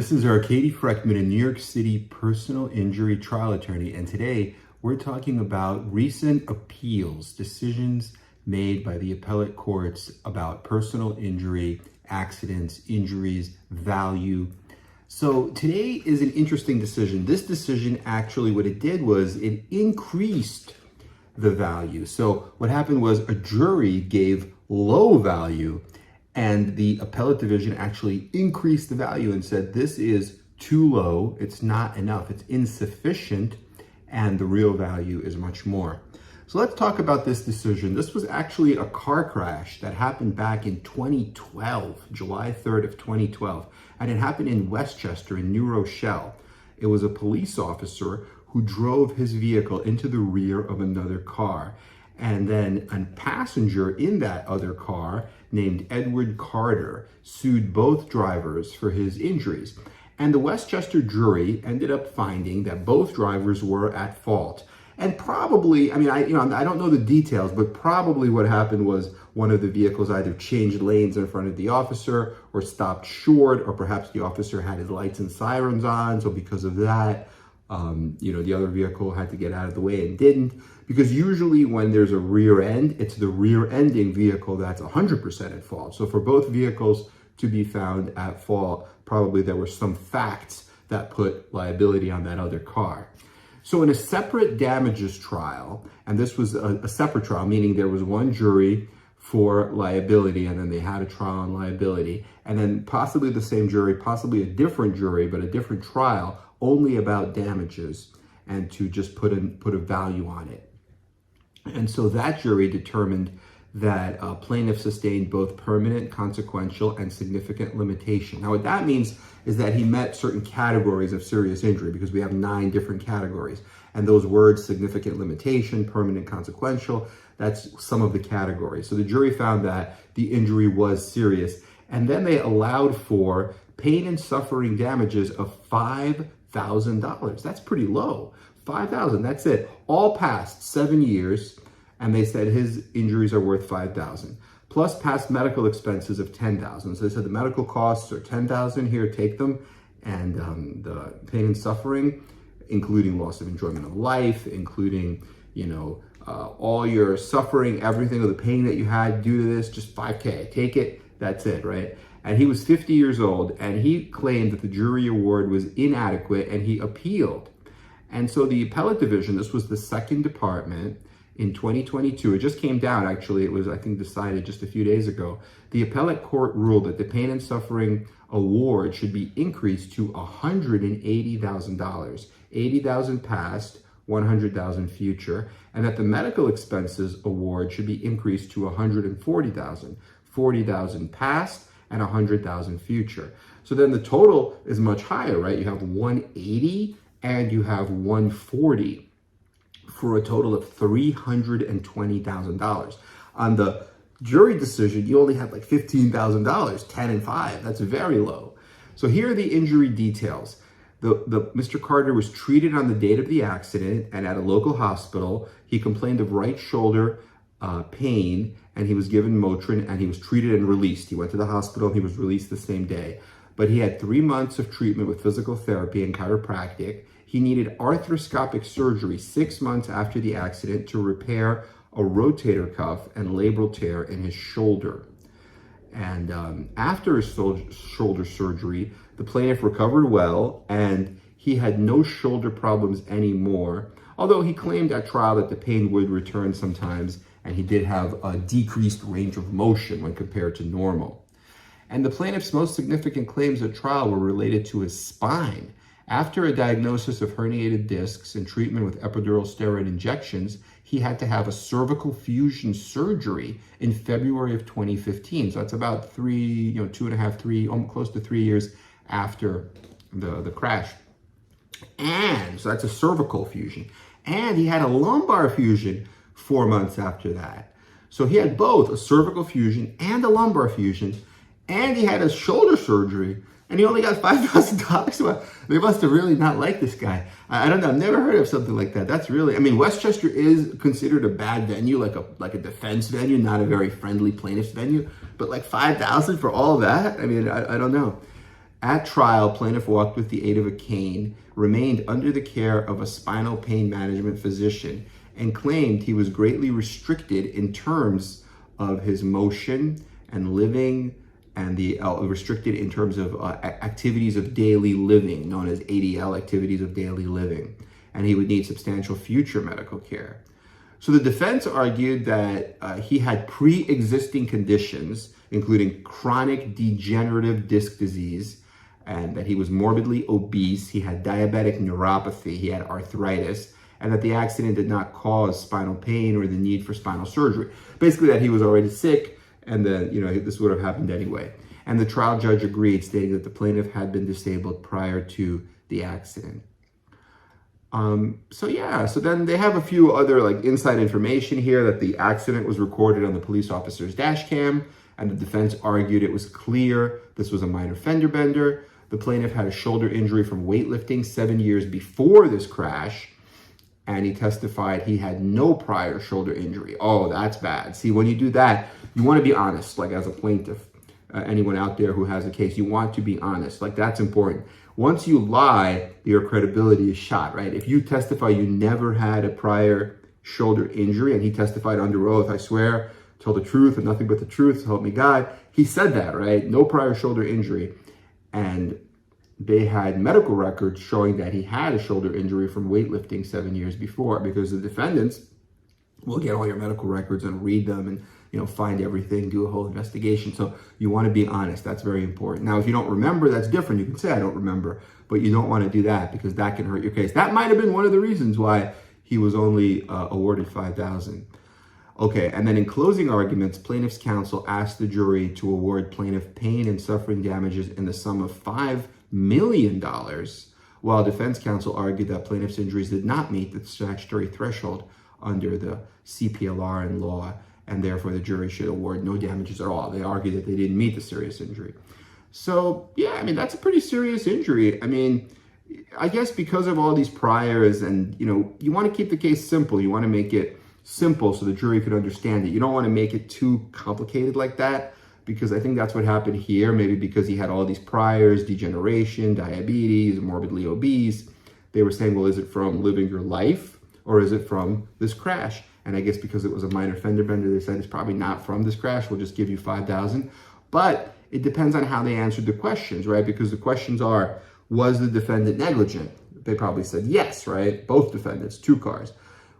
This is our Katie Frekhtman, a New York City personal injury trial attorney, and today we're talking about recent appeals, decisions made by the appellate courts about personal injury, accidents, injuries, value. So today is an interesting decision. This decision actually, what it did was it increased the value. So what happened was a jury gave low value, and the appellate division actually increased the value and said, this is too low, it's not enough, it's insufficient, and the real value is much more. So let's talk about this decision. This was actually a car crash that happened back in 2012, July 3rd of 2012, and it happened in Westchester in New Rochelle. It was a police officer who drove his vehicle into the rear of another car. And then a passenger in that other car named Edward Carter sued both drivers for his injuries. And the Westchester jury ended up finding that both drivers were at fault. And probably, I don't know the details, but probably what happened was one of the vehicles either changed lanes in front of the officer or stopped short, or perhaps the officer had his lights and sirens on. So because of that, the other vehicle had to get out of the way and didn't. Because usually when there's a rear end, it's the rear ending vehicle that's 100% at fault. So for both vehicles to be found at fault, probably there were some facts that put liability on that other car. So in a separate damages trial, and this was a separate trial, meaning there was one jury for liability, and then they had a trial on liability, and then possibly the same jury, possibly a different jury, but a different trial, only about damages, and to just put a value on it. And so that jury determined that plaintiff sustained both permanent, consequential, and significant limitation. Now, what that means is that he met certain categories of serious injury, because we have 9 different categories. And those words, significant limitation, permanent, consequential, that's some of the categories. So the jury found that the injury was serious. And then they allowed for pain and suffering damages of $5,000. That's pretty low. $5,000, that's it. All past 7 years, and they said his injuries are worth $5,000, plus past medical expenses of $10,000. So they said the medical costs are $10,000 here, take them, and the pain and suffering, including loss of enjoyment of life, including, all your suffering, everything of the pain that you had due to this, just $5K, take it, that's it, right? And he was 50 years old, and he claimed that the jury award was inadequate, and he appealed. And so the appellate division, this was the second department in 2022, it just came down, actually, it was, I think, decided just a few days ago. The appellate court ruled that the pain and suffering award should be increased to $180,000, $80,000 past, $100,000 future, and that the medical expenses award should be increased to $140,000, $40,000 past, and $100,000 future. So then the total is much higher, right? You have $180,000 and you have $140,000 for a total of $320,000. On the jury decision, you only have like $15,000, 10 and 5. That's very low. So here are the injury details. Mr. Carter was treated on the date of the accident and at a local hospital. He complained of right shoulder pain, and he was given Motrin, and he was treated and released. He went to the hospital and he was released the same day. But he had 3 months of treatment with physical therapy and chiropractic. He needed arthroscopic surgery 6 months after the accident to repair a rotator cuff and labral tear in his shoulder. And after his shoulder surgery, the plaintiff recovered well, and he had no shoulder problems anymore, although he claimed at trial that the pain would return sometimes, and he did have a decreased range of motion when compared to normal. And the plaintiff's most significant claims at trial were related to his spine. After a diagnosis of herniated discs and treatment with epidural steroid injections, he had to have a cervical fusion surgery in February of 2015. So that's about 2.5, almost close to 3 years after the crash. And so that's a cervical fusion. And he had a lumbar fusion 4 months after that. So he had both a cervical fusion and a lumbar fusion, and he had a shoulder surgery, and he only got $5,000. Well, they must have really not liked this guy. I don't know. I've never heard of something like that. That's really, Westchester is considered a bad venue, like a defense venue, not a very friendly plaintiff's venue. But like $5,000 for all that? I don't know. At trial, plaintiff walked with the aid of a cane, remained under the care of a spinal pain management physician, and claimed he was greatly restricted in terms of his motion and living, and the restricted in terms of activities of daily living, known as ADL, activities of daily living, and he would need substantial future medical care. So the defense argued that he had pre-existing conditions, including chronic degenerative disc disease, and that he was morbidly obese, he had diabetic neuropathy, he had arthritis, and that the accident did not cause spinal pain or the need for spinal surgery. Basically that he was already sick, and then, this would have happened anyway. And the trial judge agreed, stating that the plaintiff had been disabled prior to the accident. So then they have a few other inside information here, that the accident was recorded on the police officer's dash cam, and the defense argued it was clear this was a minor fender bender. The plaintiff had a shoulder injury from weightlifting 7 years before this crash, and he testified he had no prior shoulder injury. Oh, that's bad. See, when you do that, you want to be honest, as a plaintiff. Anyone out there who has a case, you want to be honest. That's important. Once you lie, your credibility is shot, right? If you testify you never had a prior shoulder injury, and he testified under oath, I swear, tell the truth and nothing but the truth, so help me God. He said that, right? No prior shoulder injury. And they had medical records showing that he had a shoulder injury from weightlifting 7 years before, because the defendants will get all your medical records and read them and find everything, do a whole investigation. So you want to be honest. That's very important. Now, if you don't remember, that's different. You can say, I don't remember, but you don't want to do that, because that can hurt your case. That might have been one of the reasons why he was only awarded $5,000. Okay, and then in closing arguments, plaintiff's counsel asked the jury to award plaintiff pain and suffering damages in the sum of $5 million, while defense counsel argued that plaintiff's injuries did not meet the statutory threshold under the CPLR and law, and therefore the jury should award no damages at all. They argued that they didn't meet the serious injury. So, yeah, that's a pretty serious injury. I guess because of all these priors, and, you want to keep the case simple. You want to make it simple so the jury could understand it. You don't want to make it too complicated like that, because I think that's what happened here. Maybe because he had all these priors, degeneration, diabetes, morbidly obese. They were saying, well, is it from living your life, or is it from this crash? And I guess because it was a minor fender bender, they said it's probably not from this crash. We'll just give you $5,000. But it depends on how they answered the questions, right? Because the questions are, was the defendant negligent? They probably said yes, right? Both defendants, 2 cars.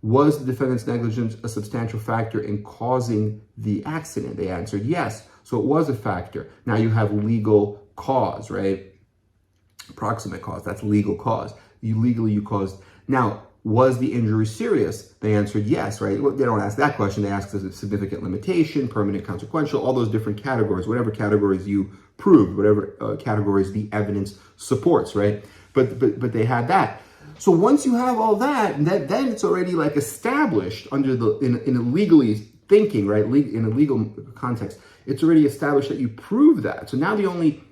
Was the defendant's negligence a substantial factor in causing the accident? They answered yes. So it was a factor. Now you have legal cause, right? Proximate cause, that's legal cause. You caused. Now, was the injury serious? They answered yes, right? Well, they don't ask that question. They ask, is it significant limitation, permanent, consequential, all those different categories, whatever categories you proved, whatever categories the evidence supports, right? But they had that. So once you have all that, then it's already established under in a legally thinking, right? In a legal context, it's already established that you prove that. So now the only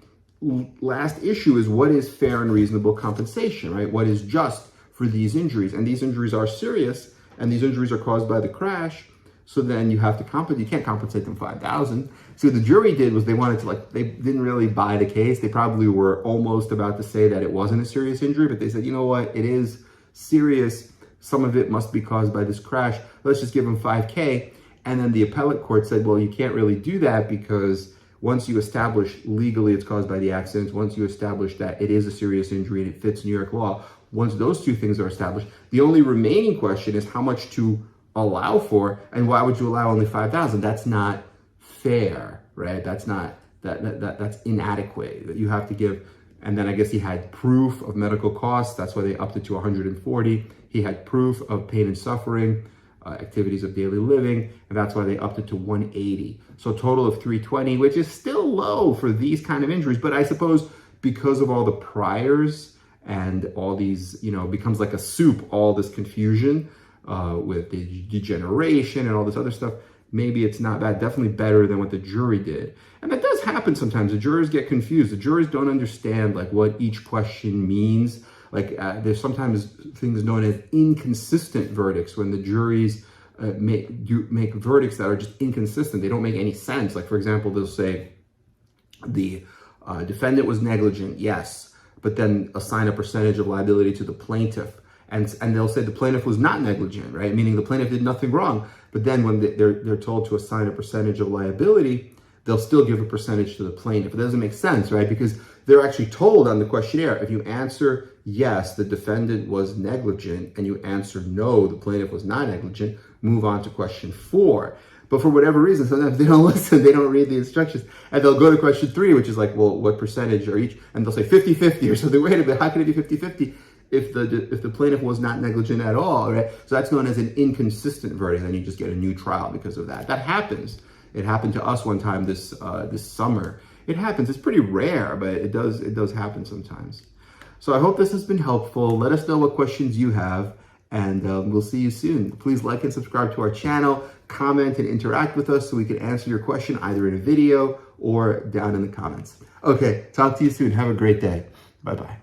last issue is, what is fair and reasonable compensation, right? What is just for these injuries? And these injuries are serious, and these injuries are caused by the crash. So then you have to compensate. You can't compensate them $5,000. So what the jury did was they wanted to they didn't really buy the case. They probably were almost about to say that it wasn't a serious injury, but they said, you know what, it is serious. Some of it must be caused by this crash. Let's just give them $5K. And then the appellate court said, well, you can't really do that, because once you establish legally it's caused by the accident, once you establish that it is a serious injury and it fits New York law, once those 2 things are established, the only remaining question is how much to allow for, and why would you allow only $5,000? That's not fair, right? That's not that's inadequate. That you have to give. And then I guess he had proof of medical costs. That's why they upped it to $140. He had proof of pain and suffering, activities of daily living, and that's why they upped it to $180. So a total of $320, which is still low for these kind of injuries. But I suppose because of all the priors and all these, becomes like a soup, all this confusion with the degeneration and all this other stuff, maybe it's not bad. Definitely better than what the jury did. And that does happen sometimes. The jurors get confused. The jurors don't understand what each question means. There's sometimes things known as inconsistent verdicts, when the juries make verdicts that are just inconsistent. They don't make any sense. For example, they'll say the Defendant was negligent, yes, but then assign a percentage of liability to the plaintiff. And they'll say the plaintiff was not negligent, right? Meaning the plaintiff did nothing wrong. But then when they're told to assign a percentage of liability, they'll still give a percentage to the plaintiff. It doesn't make sense, right? Because they're actually told on the questionnaire, if you answer yes, the defendant was negligent, and you answer no, the plaintiff was not negligent, move on to question 4. But for whatever reason, sometimes they don't listen, they don't read the instructions, and they'll go to question 3, which is like, well, what percentage are each? And they'll say 50-50 or something. Wait a minute, how can it be 50-50 if the plaintiff was not negligent at all, right? So that's known as an inconsistent verdict, and you just get a new trial because of that. That happens. It happened to us one time this summer. It happens. It's pretty rare, but it does happen sometimes. So I hope this has been helpful. Let us know what questions you have, and we'll see you soon. Please like and subscribe to our channel, comment and interact with us so we can answer your question either in a video or down in the comments. Okay, talk to you soon. Have a great day. Bye-bye.